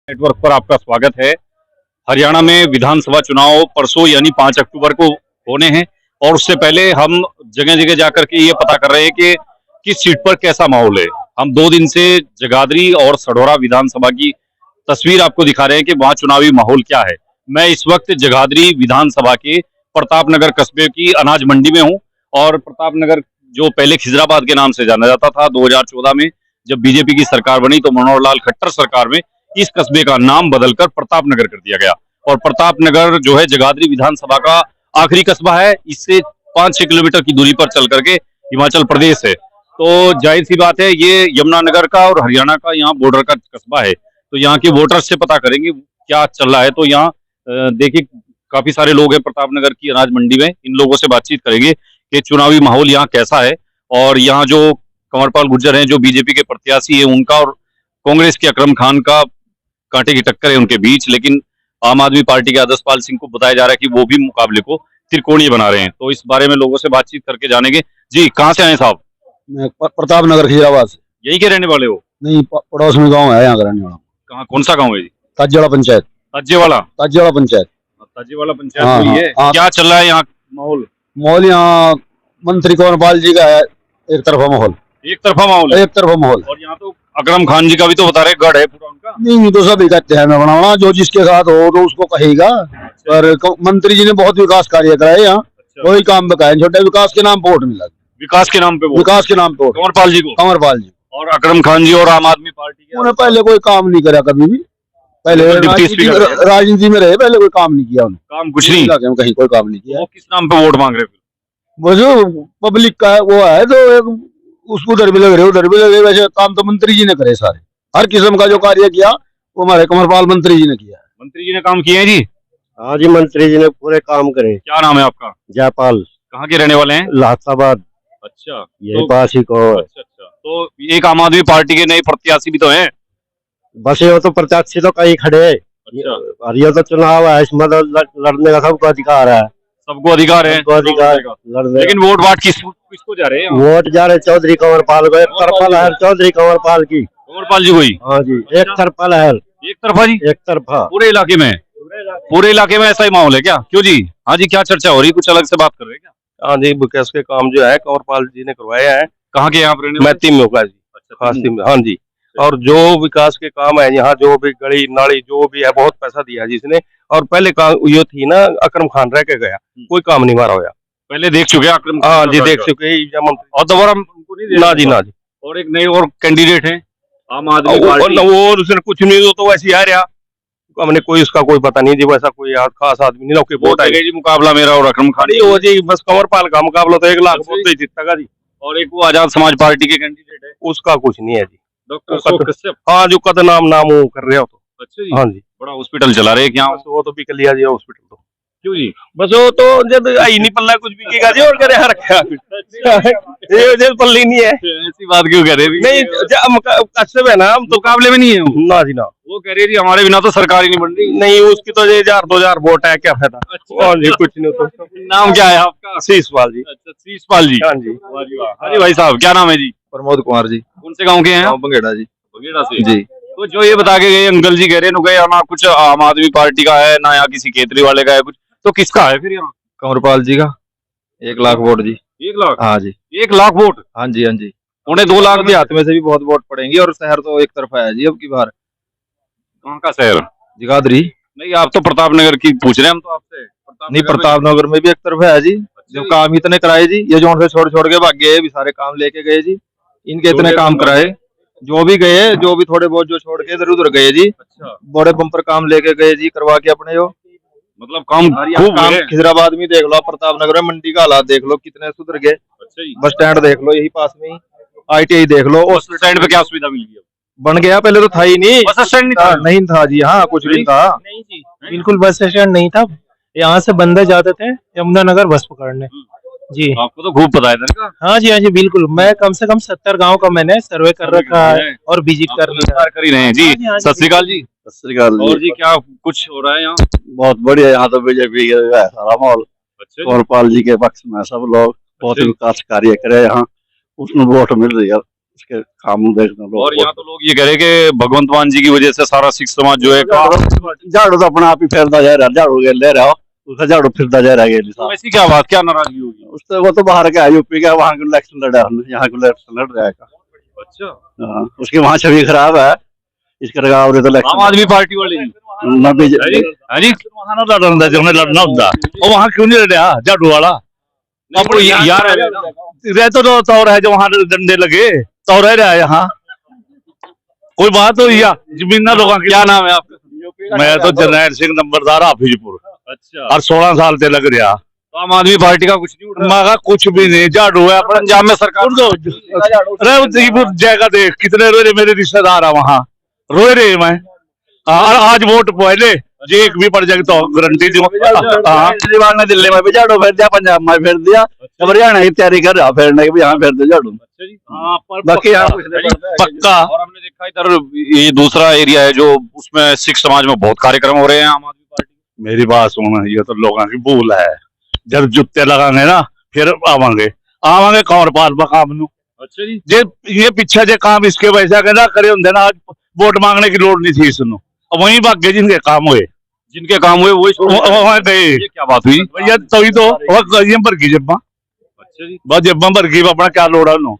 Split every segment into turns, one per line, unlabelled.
Network पर आपका स्वागत है। हरियाणा में विधानसभा चुनाव परसों यानी 5 अक्टूबर को होने हैं और उससे पहले हम जगह जगह जाकर के ये पता कर रहे हैं कि किस सीट पर कैसा माहौल है। हम 2 दिन से जगाधरी और सढौरा विधानसभा की तस्वीर आपको दिखा रहे हैं कि वहाँ चुनावी माहौल क्या है। मैं इस वक्त जगाधरी विधानसभा के प्रताप नगर कस्बे की अनाज मंडी में हूँ और प्रताप नगर जो पहले खिजराबाद के नाम से जाना जाता था, 2014 में जब बीजेपी की सरकार बनी तो मनोहर लाल खट्टर सरकार में इस कस्बे का नाम बदलकर प्रताप नगर कर दिया गया और प्रताप नगर जो है जगाधरी विधानसभा का आखिरी कस्बा है। इससे 5-6 किलोमीटर की दूरी पर चल करके हिमाचल प्रदेश है। तो जाहिर सी बात है ये यमुनानगर का और हरियाणा का यहाँ बॉर्डर का कस्बा है। तो यहाँ के वोटर्स से पता करेंगे क्या चल रहा है। तो यहाँ देखिए काफी सारे लोग हैं प्रताप नगर की अनाज मंडी में। इन लोगों से बातचीत करेंगे कि चुनावी माहौल यहाँ कैसा है और यहाँ जो कंवरपाल गुर्जर हैं जो बीजेपी के प्रत्याशी है उनका और कांग्रेस के अकरम खान का कांटे की टक्कर है उनके बीच। लेकिन आम आदमी पार्टी के आदर्शपाल सिंह को बताया जा रहा है कि वो भी मुकाबले को त्रिकोणीय बना रहे हैं। तो इस बारे में लोगों से बातचीत करके जानेंगे। जी कहाँ से आए साहब?
मैं प्रताप नगर खिजराबाद से।
यही के रहने वाले हो?
नहीं, पड़ोस में गांव है यहाँ का रहने वाला।
कहाँ, कौन सा गाँव है जी?
ताजेवाड़ा पंचायत।
ताजेवाड़ा?
ताजेवाड़ा पंचायत।
ताजेवाड़ा पंचायत वही है। क्या चल रहा है यहाँ माहौल?
माहौल यहाँ मंत्री कंवरपाल जी का है, एक तरफा माहौल।
एक तरफा माहौल है?
एक तरफा माहौल।
और यहाँ तो अकरम खान जी का भी तो बता रहे गढ़ है पूरा उनका।
नहीं तो सभी कहते हैं मैं बनाना, जो जिसके साथ हो तो उसको कहेगा। पर मंत्री जी ने बहुत विकास कार्य कराए यहाँ। कोई काम बकाया छोटे, विकास के नाम पे वोट मिला।
विकास के नाम पे वोट?
विकास के नाम पे वोट
कंवरपाल जी को? कंवरपाल जी। और अकरम खान जी और आम आदमी पार्टी के
उन्होंने पहले कोई काम नहीं करा कभी भी। पहले राजनीति में रहे, पहले कोई काम नहीं किया उन्होंने।
काम कुछ नहीं
कहीं कोई काम नहीं किया।
वो किस नाम पे वोट मांग रहे?
वो जो पब्लिक का वो है तो उसको उधर भी लग रहे, उधर भी लग रहे। वैसे काम तो मंत्री जी ने करे सारे, हर किस्म का जो कार्य किया वो हमारे कंवरपाल मंत्री जी ने किया है।
मंत्री जी ने काम किए हैं जी?
हाँ जी, मंत्री जी ने पूरे काम करे।
क्या नाम है आपका?
जयपाल।
कहाँ के रहने वाले हैं?
लाहौराबाद।
अच्छा,
यही तो, पास ही को।
अच्छा। तो एक आम आदमी पार्टी के नए प्रत्याशी भी तो हैं?
बस ये तो प्रत्याशी तो कहीं खड़े है।
अच्छा।
ये तो चुनाव है, इसमें तो लड़ने का सबको अधिकार है।
सबको अधिकार है?
सबको अधिकार लड़ने।
लेकिन वोट वाट किसको जा रहे हैं?
वोट जा रहे चौधरी कंवरपाल को। एक तरफा लहर चौधरी कंवरपाल की।
कंवरपाल जी कोई?
हाँ जी, एक तरफा लहर।
एक तरफा जी? एक तरफा पूरे इलाके में? पूरे इलाके में ऐसा ही माहौल है क्या? क्यों जी? हाँ जी, क्या चर्चा हो रही? कुछ अलग से बात कर रहे हैं क्या?
हाँ जी, विकास के काम जो है कंवरपाल जी ने करवाया है।
कहाँ के? यहाँ पर
मैं टीम में होगा जी। अच्छा, हाँ जी। और जो विकास के काम है यहाँ, जो भी गली नाली जो भी है, बहुत पैसा दिया है जिसने। और पहले काम ये थी ना, अकरम खान रह के गया, कोई काम नहीं मारा होया।
पहले देख चुके अकरम?
हाँ जी, देख चुके।
और दोबारा उनको नहीं
ना जी, ना जी।
और एक नए और कैंडिडेट है आम आदमी पार्टी,
वो उसने कुछ नहीं, तो वैसे आ रहा। हमने कोई उसका कोई पता नहीं जी, वैसा कोई खास आदमी नहीं। वोट है जी, मुकाबला मेरा और अकरम खान हो जी। बस कंवरपाल का मुकाबला तो 1 लाख वोट से जीतेगा जी।
और एक वो आजाद समाज पार्टी के कैंडिडेट है,
उसका कुछ नहीं है जी।
डॉक्टर?
हाँ, जो कद नाम वो कर रहे हो तो।
अच्छा जी।
हाँ जी,
बड़ा हॉस्पिटल चला रहे हैं यहाँ।
वो तो बिक लिया जी हॉस्पिटल तो।
क्यों जी?
बस वो तो जब आई नहीं पल्ला कुछ बिकेगा जी, और करे हर ये पल्ली नहीं है।
ऐसी बात क्यों कह रहे?
नहीं, कस्बे है ना, हम तो
मुकाबले में नहीं है
ना जी ना।
वो कह रही थी हमारे बिना तो सरकार ही नहीं बन रही।
नहीं, उसकी तो 1000-2000 वोट है, क्या फायदा। हाँ जी, कुछ नहीं। तो
नाम क्या है आपका?
शीशपाल जी।
अच्छा, शीशपाल जी।
हाँ जी।
हाँ जी भाई साहब, क्या नाम है जी?
प्रमोद कुमार जी।
कौन से गाँव के हैं?
बंगेड़ा जी।
बंगेड़ा से
जी।
तो जो ये बता के गए अंकल जी, कह रहे हैं ना कुछ आम आदमी पार्टी का है ना यहाँ किसी केतरी वाले का है कुछ, तो किसका है फिर यहाँ?
कंवरपाल जी का 1 लाख वोट जी।
1 लाख?
हाँ जी।
1 लाख वोट?
हाँ जी, हाँ जी।
उन्हें 2 लाख
भी हाथ में से भी बहुत वोट पड़ेंगे और शहर तो एक तरफा है जी अब की बार।
कहाँ का शहर?
जगाधरी।
नहीं, आप तो प्रताप नगर की पूछ रहे हैं हम तो आपसे।
नहीं, प्रताप नगर में भी एक तरफा है जी। जो काम इतने कराए जी, ये जोन से छोड़ छोड़ के भाग गए भी, सारे काम लेके गए जी। इनके इतने काम कराए, जो भी गए, जो भी थोड़े बहुत जो छोड़ के इधर उधर गए जी।
अच्छा।
बड़े बम्पर काम लेके गए जी, करवा के अपने। जो
मतलब काम खूब
काम खिजराबाद में देख लो, प्रताप नगर में मंडी का हालात देख लो कितने सुधर गए। बस स्टैंड देख लो यही पास में ही, ITI देख लो।
उस स्टैंड पे क्या सुविधा मिल गई?
बन गया, पहले तो था ही नहीं।
बस स्टैंड
नहीं था जी। हाँ, कुछ भी था
नहीं जी, बिल्कुल बस स्टैंड नहीं था। यहाँ से बंदे जाते थे यमुनानगर बस पकड़ने जी।
आपको तो खूब पता है इधर का।
हाँ जी, हाँ जी, बिल्कुल। मैं कम से कम 70 गांव का मैंने सर्वे कर रखा है और विजिट कर
ही रहे हैं जी। सत श्री अकाल जी।
सत श्री अकाल
और जी क्या कुछ हो रहा है यहाँ?
बहुत बढ़िया, यहाँ तो बीजेपी का है सारा माहौल। कंवरपाल जी के पक्ष में सब लोग बहुत विकास कार्य करे यहाँ, उसमें वोट मिल रही है। उसके काम देखना लोग।
और यहाँ तो लोग ये कह रहे हैं कि भगवंत मान जी की वजह से सारा सिख समाज जो है
झाड़ू तो अपना आप ही फिरता जा रहा, झाड़ू के ले रहा, उसका झाड़ू फिरता जा रहा है।
तो ऐसी क्या बात, क्या नाराजगी होगी?
उससे वो तो बाहर का है, यूपी का, वहाँ का इलेक्शन लड़ा, यहाँ का इलेक्शन लड़ रहा है।
अच्छा,
हाँ, उसकी वहाँ छवि खराब है, इसके लगाव तो
आम
इलेक्शन
आदमी पार्टी वाले जी।
मैं भी
हाँ जी,
वहाँ ना लड़ना जो लड़ना होता और वहाँ क्यों नहीं लड़ा झाड़ू वाला?
आपको यार
रह तो है जो वहाँ डंडे लगे तो रह रहा है यहाँ। कोई बात हो या जमीन ना लोगों की।
क्या नाम है आपका?
मैं तो जरनैल सिंह नंबरदार हाफिजपुर
अच्छा,
और 16 साल से लग रहा।
तो आम आदमी पार्टी का कुछ नहीं उठ रहा?
मागा कुछ भी नहीं, झाड़ू है अपना
पंजाब में सरकार
अरे उदयपुर जाएगा देख कितने रोए मेरे रिश्तेदार है वहाँ, रोए रहे मैं। और आज वोट पहले जे एक भी पड़ जाएगी तो गारंटी दूं। हाँ,
केजरीवाल ने दिल्ली में भी झाड़ू फेर दिया, पंजाब में फेर दिया, अब हरियाणा की तैयारी कर रहा फेरने की, यहाँ फेर दे झाड़ू। बाकी यहाँ कुछ नहीं करता है।
पक्का।
और हमने देखा इधर ये दूसरा एरिया है जो उसमें सिख समाज में बहुत कार्यक्रम हो रहे हैं आम आदमी पार्टी।
मेरी बात सुन, ये तो लोगों की भूल है। जब जुत्ते लगाएंगे ना फिर आवांगे कौन पाल काम नू।
अच्छा जी,
जे ये पीछे जे काम इसके वैसा के ना करे होंगे ना, आज वोट मांगने की लोड़ नहीं थी इसनु। अब वहीं भागे जिनके काम हुए,
जिनके काम हुए वही छोड़ दिए।
वहाँ गए।
ये क्या बात हुई?
भैया तभी तो ये भरगी जब्बा,
अच्छा जी,
बस जब्बा भरगी अपना क्या लोड़ है उन्हों,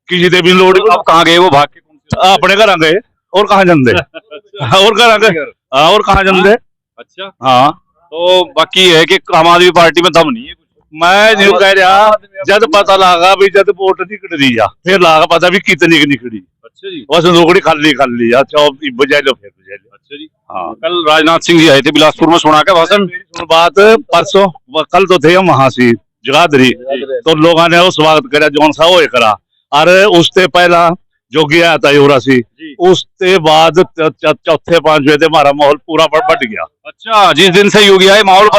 किसी दे भी लोड़।
अब कहाँ गए वो भाग के? कौन से?
अपने घर गए और कहाँ जंदे और घर गए और कहाँ जंदे।
अच्छा,
हाँ,
तो बाकी है कि आम आदमी पार्टी में दम नहीं है।
मैं जो कह रहा जब पता लगा भी जब वोट निकल रही है फिर लगा पता भी कितनी की निकली।
अच्छा जी,
बस रोकड़ी खाली अच्छा बजाय लो फिर बजाय लो।
अच्छा जी,
हाँ,
कल राजनाथ सिंह जी आए थे बिलासपुर में, सुना के भाषण?
बात परसों कल तो थे हम वहां से जगाधरी, तो लोगों ने वो स्वागत करा जौन सा वो करा। अरे उससे पहला जो गया था युवरासी, उसके बाद चौथे पांचवे थे हमारा माहौल पूरा बढ़ गया।
अच्छा, जिस दिन से योगी आए माहौल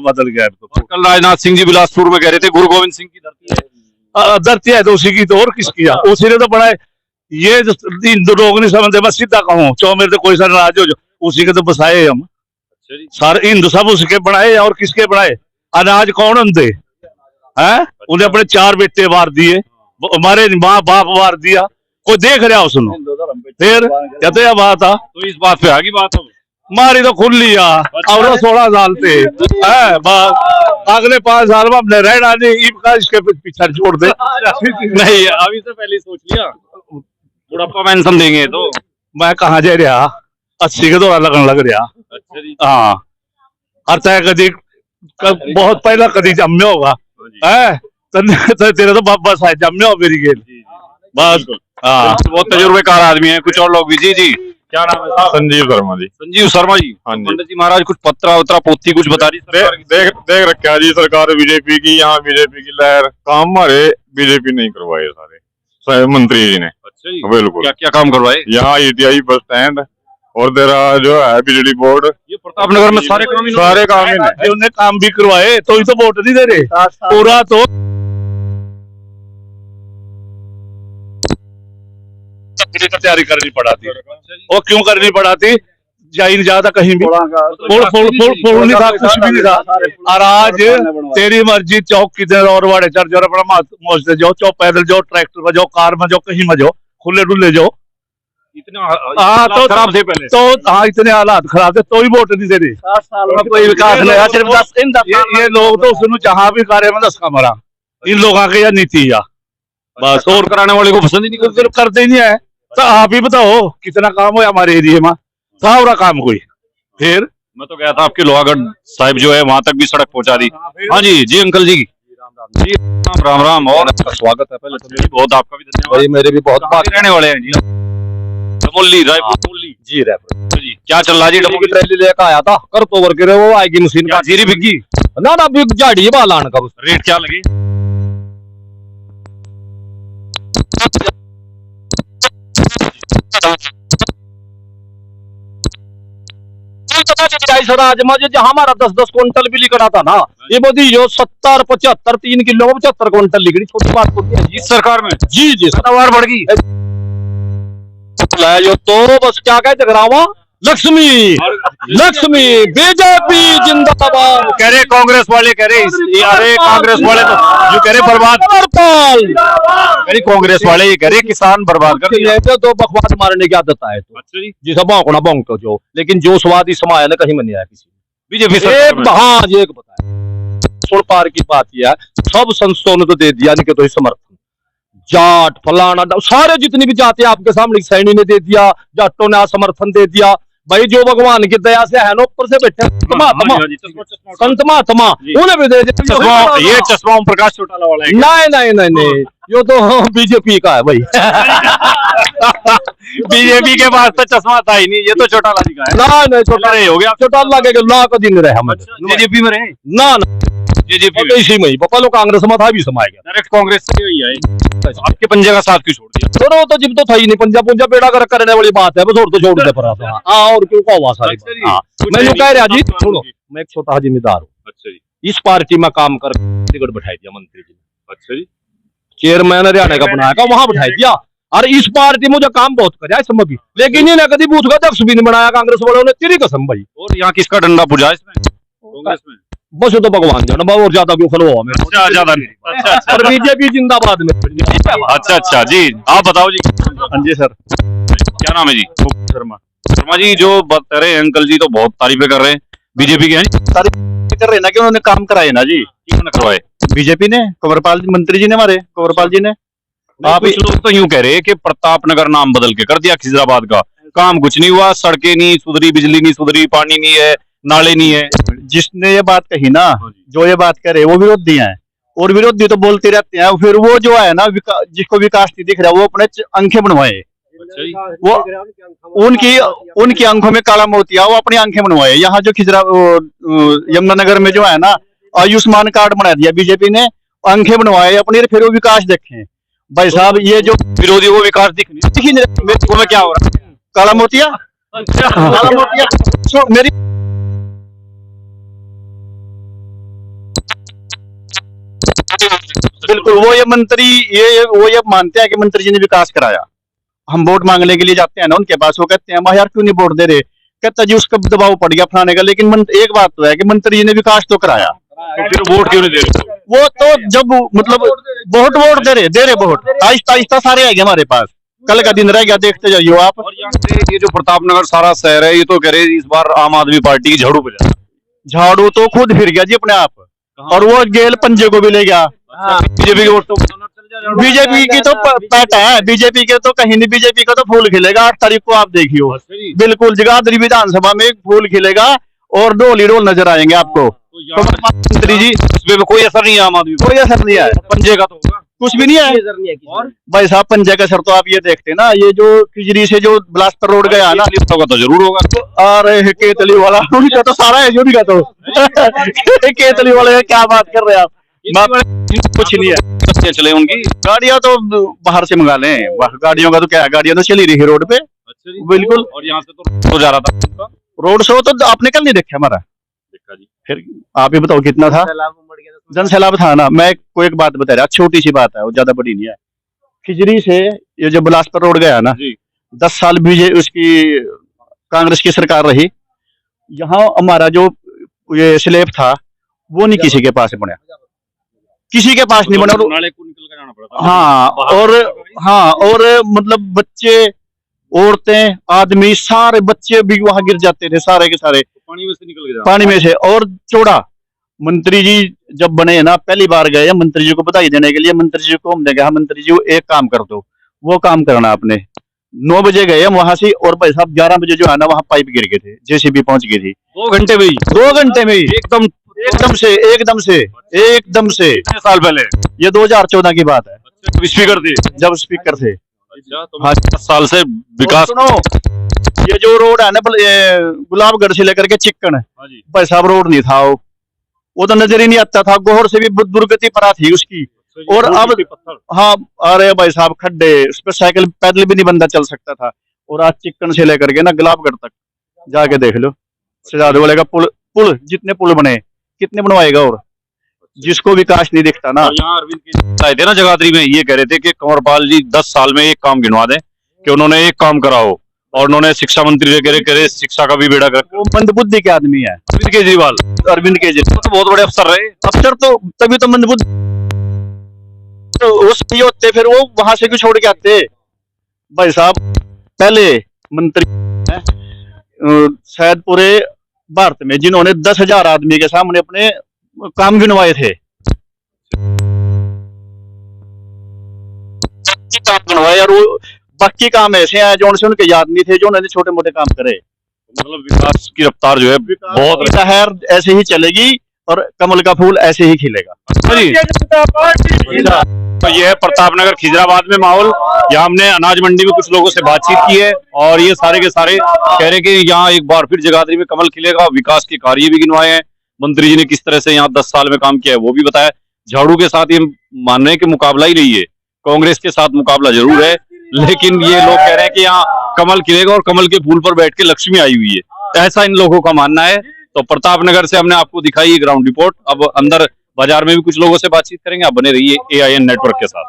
बदल गया।
तो
कल राजनाथ सिंह जी बिलासपुर में कह रहे थे गुरु गोविंद सिंह की धरती है।
धरती है तो उसी की, तो और किसकी है? उसी ने तो बनाए। ये हिंदू लोग नहीं समझते, मैं सीधा कहूँ चो मेरे तो कोई सा नाराज हो, उसी के तो बसाए हम।
अच्छा जी,
सारे हिंदू सब उसके बनाए और किसके बनाए? अनाज कौन होंगे हैं? उन्हें अपने 4 बेटे वार दिए, हमारे माँ बाप वार दिया, कोई देख रहा उसनो? फिर क्या तो यह बात है।
तो इस बात पे आगे बात हो।
मारी तो खुल लिया और 16 साल थे है, अगले 5 साल में हमने रहना नहीं, इसके पीछे छोड़ दे।
नहीं, अभी से पहले सोच लिया बुढ़ापा पेंशन देंगे तो।
मैं कहा जा रहा 80 के दौरा लगन लग रहा।
अच्छा जी,
हाँ, और तय कदी बहुत पहला कदी जम्मे होगा है, तो तेरे तो बस है जम्मे हो मेरी गेल बस। हाँ,
बहुत तजुर्बेकार आदमी है। कुछ और लोग भी। जी जी, क्या नाम है?
संजीव शर्मा जी।
संजीव शर्मा जी।
हाँ जी।
पंडित जी महाराज कुछ पत्रा उत्रा पोथी कुछ बता रही सरकार की?
देख रखा जी सरकार बीजेपी की, यहाँ बीजेपी की लहर, काम हमारे बीजेपी नहीं करवाए सारे मंत्री जी ने।
अच्छा जी,
बिल्कुल।
क्या क्या काम करवाए?
यहाँ ईटीआई बस स्टैंड और तेरा जो है बिजली बोर्ड,
ये प्रतापनगर में सारे काम
सारे काम ही ने।
उन्हें काम भी करवाए तो ही तो वोट नहीं दे रहे पूरा। तो तैयारी करनी पड़ाती, वो क्यों करनी पड़ाती? जाइन ज्यादा कहीं भी फोड़ नहीं था, कुछ भी नहीं था। और आज तेरी मर्जी, चौक किधर और वाड़े चढ़ जाओ, अपना मौज से जाओ, चौक पैदल जाओ, ट्रैक्टर में जाओ, कार में जाओ, कहीं में जाओ, खुले डुले जाओ।
इतना
तो
खराब थे पहले
तो हाँ, इतने हालात खराब थे तो ही वोट नहीं दे रहे।
7 साल में कोई विकास नहीं है, सिर्फ 10
ये लोग तो उसने जहाँ भी कार्य में 10 का मरा, इन लोगों के या नीति या बस
और कराने वाले को पसंद ही नहीं करते।
करते ही नहीं है। तो आप ही बताओ कितना काम हो हमारे एरिया में? सारा काम कोई। फिर
मैं तो गया था आपके लोहागढ़ साहिब जो है वहां तक भी सड़क पहुंचा दी। हाँ जी, जी अंकल जी, जी राम राम और आपका स्वागत है। पहले तो मेरी बहुत, आपका भी धन्यवाद।
मेरे भी बहुत
बात रहने वाले हैं जी, डमोली रायपुर डमोली
जी रायपुर
जी। क्या चल रहा है जी?
की ट्रेली लेकर आया था, कर तो वर्क वो आएगी मशीन
क्या जीरी बिकी?
ना बिक झाड़ी बालान का
रेट क्या लगी?
हमारा 10-10 क्विंटल भी लिखना था ना, ये मोदी जो 70, 75, 3 किलो में 75 क्विंटल लिखनी, छोटी बात होती है
इस सरकार में?
जी
पैदावार बढ़ गई
जो तो बस क्या कहते जगरावा लक्ष्मी
लक्ष्मी बीजेपी जिंदाबाद।
कह रहे कांग्रेस वाले, कह रहे अरे कांग्रेस वाले तो जो कह रहे बर्बाद, कह रहे कांग्रेस वाले ये कह रहे किसान बर्बाद कर दिया।
तो बकवास मारने की आदत है तो
अच्छा जी,
जिसे भौंकना भौंको जो, लेकिन जो स्वाद इस समय आया ना कहीं में नहीं आया किसी में।
बीजेपी
एक हाँ ये एक बताया छोड़ पार की बात यह है, सब संस्थाओं ने तो दे दिया, नहीं कि तो समर्थन जाट फलाना सारे जितनी भी जाति आपके सामने, सैनी ने दे दिया, जाटों ने समर्थन दे दिया। भाई जो भगवान की दया से है ना ऊपर से बैठे महात्मा संत महात्मा उन्हें भी दे दिया।
ये चश्मा ओम प्रकाश चौटाला वाला है।
नहीं नहीं नहीं नहीं ये तो बीजेपी का है भाई।
बीजेपी के पास तो चश्मा था ही नहीं, ये तो चौटाला जी का है।
ना नहीं छोटा
हो गया,
चौटाला के ला का दिन रहे हम
बीजेपी में रहे
ना
बीजेपी
तो इसी में ही बपालो कांग्रेस में था भी समाया गया,
डायरेक्ट कांग्रेस से ही आए। आपके पंजे का साथ क्यों छोड़ दिया?
छोड़ो तो जिब तो था ही नहीं, पंजाब पुंजा बेड़ा कर करने वाली बात है, बस और तो छोड़ दे पर और क्यों का हुआ सारी बात। हाँ मैंने कह रहा जी सुनो, मैं एक छोटा जिम्मेदार हूँ।
अच्छा जी,
इस पार्टी में काम कर टिकट बैठाई दिया मंत्री जी ने।
अच्छा जी,
चेयरमैन हरियाणा का बनाया का वहां बैठाई दिया। और इस पार्टी मुझे काम बहुत कर इसमें भी, लेकिन ये ना कभी बूथ का अध्यक्ष भी नहीं बनाया कांग्रेस वालों ने, तेरी कसम भाई।
और यहाँ किसका डंडा पूजा है इसमें कांग्रेस में?
बस तो भगवान जाना और ज्यादा क्यों खलवा में।
ज्यादा नहीं। अच्छा
और बीजेपी जिंदाबाद में।
अच्छा अच्छा जी, आप बताओ जी।
हाँ जी सर।
क्या नाम है जी?
शर्मा।
शर्मा जी, जो बात कर रहे हैं अंकल जी तो बहुत तारीफें कर रहे हैं बीजेपी के हैं,
कर रहे ना कि उन्होंने काम कराए ना जी,
किसने करवाए?
बीजेपी ने, कंवरपाल मंत्री जी ने, हमारे कंवरपाल जी ने।
आप कुछ लोग तो यूं कह रहे हैं कि प्रतापनगर नाम बदल के कर दिया खिजराबाद का, काम कुछ नहीं हुआ, सड़कें नहीं सुधरी, बिजली नहीं सुधरी, पानी नहीं है, नाले नहीं है।
जिसने ये बात कही ना, जो ये बात करे वो विरोधी हैं, और विरोधी तो बोलते रहते हैं। फिर वो जो है ना जिसको विकास नहीं दिख रहा वो अपने आंखें बनवाए, वो उनकी आंखों में काला मोतिया, वो अपनी आंखें बनवाए। यहाँ जो यमुनानगर में जो है ना आयुष्मान कार्ड बना दिया बीजेपी ने, आंखें बनवाए अपनी, फिर वो विकास देखें। भाई साहब ये जो
विरोधी वो विकास दिख नहीं में क्या हो रहा है?
काला मोतिया, काला मोतिया मेरी बिल्कुल वो ये मंत्री वो ये मानते हैं कि मंत्री जी ने विकास कराया। हम वोट मांगने के लिए जाते हैं ना उनके पास, वो कहते हैं यार क्यों नहीं वोट दे रहे, कहता जी उसका दबाव पड़ गया फलाने का। लेकिन एक बात तो है कि मंत्री जी ने विकास तो कराया,
फिर वोट क्यों नहीं दे रहे?
वो तो जब मतलब बहुत वोट दे रहे वोट आहिस्ता आहिस्ता सारे आएंगे हमारे पास। कल का दिन रह गया, देखते जाइए आप।
और यहाँ से ये जो प्रतापनगर सारा शहर है, ये तो कह रहे इस बार आम आदमी पार्टी की झाड़ू पे जाए।
झाड़ू तो खुद फिर गया जी अपने आप, और वो गेल पंजे को भी ले गया।
बीजेपी के वोट तो
बीजेपी की तो पैट है, बीजेपी के तो कहीं नहीं, बीजेपी का तो फूल खिलेगा 8 तारीख को, आप देखियो। बिल्कुल जगाधरी विधानसभा में फूल खिलेगा और डोल ही डोल नजर आएंगे आपको। तो मंत्री जी
इसमें कोई असर नहीं है, आम आदमी
कोई असर नहीं है,
पंजे का तो होगा,
कुछ भी नहीं है। और भाई साहब पंजे का असर तो आप ये देखते ना, ये जो खिजरी से जो बिलासपुर रोड गया ना,
तो जरूर होगा।
अरे केतली वाला उनका तो सारा है, उनका तो केतली वाले क्या बात कर रहे हैं आप? कुछ नहीं है,
चले उनकी
गाड़ियां तो बाहर से मंगा लें, गाड़ियों का तो क्या है, गाड़ियां तो चली रही है रोड पे। बिल्कुल।
और यहाँ से तो जा रहा था
रोड शो तो आपने कल नहीं देखा हमारा, फिर आप ही बताओ कितना था जन सैलाब था ना। मैं कोई एक बात बता रहा, छोटी सी बात है, वो ज्यादा बड़ी नहीं है। खिजरी से ये जो बिलासपुर रोड गया ना, 10 साल बीजेपी उसकी कांग्रेस की सरकार रही, यहाँ हमारा जो ये स्लेब था वो नहीं किसी के पास बना, किसी के पास नहीं बना।
नाले को निकल कर जाना पड़ता।
हाँ और मतलब बच्चे औरतें आदमी सारे बच्चे भी वहां गिर जाते थे, सारे के सारे
पानी में से निकल के
पानी में से। और चौड़ा मंत्री जी जब बने ना, पहली बार गए मंत्री जी को बधाई देने के लिए, मंत्री जी को हमने कहा मंत्री जी एक काम कर दो, वो काम करना आपने। 9 बजे गए हम वहां से, और भाई साहब 11 बजे जो है ना वहां पाइप गिर गए थे, जेसीबी पहुंच गई थी
2 घंटे में ही,
2 घंटे में ही एकदम से
साल पहले,
ये 2014 की बात है,
स्पीकर थे
जब स्पीकर थे।
अच्छा, तो 10 साल से विकास।
सुनो, ये जो रोड है ना गुलाबगढ़ से लेकर के चिक्कन, भाई साहब रोड नहीं था, वो तो नजर ही नहीं आता था, गोहर से भी दुर्गति परा थी उसकी। और अब हाँ, अरे भाई साहब खड्डे, उस पर साइकिल पैदल भी नहीं बंदा चल सकता था। और आज चिक्कन से लेकर के ना गुलाबगढ़ तक जाके देख लो, शहजादे वाले का पुल जितने पुल बने, कितने बनवाएगा? और जिसको विकास नहीं दिखता ना।
यहाँ अरविंद केजरीवाल आए थे ना जगाधरी में, ये कह रहे थे कि कंवरपाल जी 10 साल में एक काम गिनवा दें कि उन्होंने एक काम करा हो, और उन्होंने शिक्षा मंत्री वगैरह करे, शिक्षा का भी बेड़ा कर।
वो मंदबुद्धि के आदमी है
अरविंद केजरीवाल
अरविंद केजरीवाल।
तो बहुत बड़े अफसर रहे।
अफसर तो तभी तो मंदबुद्धि, तो वो सही होते फिर वो वहां से क्यों छोड़ के आते भाई साहब। पहले मंत्री हैं शायद पूरे भारत में जिन्होंने 10,000 आदमी के सामने अपने काम गिनवाए थे, काम गिनवाए, और वो बाकी काम ऐसे हैं जो उनसे उनके याद नहीं थे, जो उन्होंने छोटे मोटे काम करे।
मतलब विकास की रफ्तार जो है बहुत
लहर ऐसे ही चलेगी और कमल का फूल ऐसे ही खिलेगा।
तो ये है प्रतापनगर खिजराबाद में माहौल। यहाँ हमने अनाज मंडी में कुछ लोगों से बातचीत की है और ये सारे के सारे कह रहे कि यहाँ एक बार फिर जगाधरी में कमल खिलेगा। विकास के कार्य भी गिनवाए हैं मंत्री जी ने, किस तरह से यहाँ 10 साल में काम किया है वो भी बताया। झाड़ू के साथ ये मान रहे हैं कि मुकाबला ही नहीं है, कांग्रेस के साथ मुकाबला जरूर है, लेकिन ये लोग कह रहे हैं कि यहाँ कमल खिलेगा और कमल के फूल पर बैठ के लक्ष्मी आई हुई है, ऐसा इन लोगों का मानना है। तो प्रतापनगर से हमने आपको दिखाई ग्राउंड रिपोर्ट। अब अंदर बाजार में भी कुछ लोगों से बातचीत करेंगे, आप बने रहिए AIN नेटवर्क के साथ।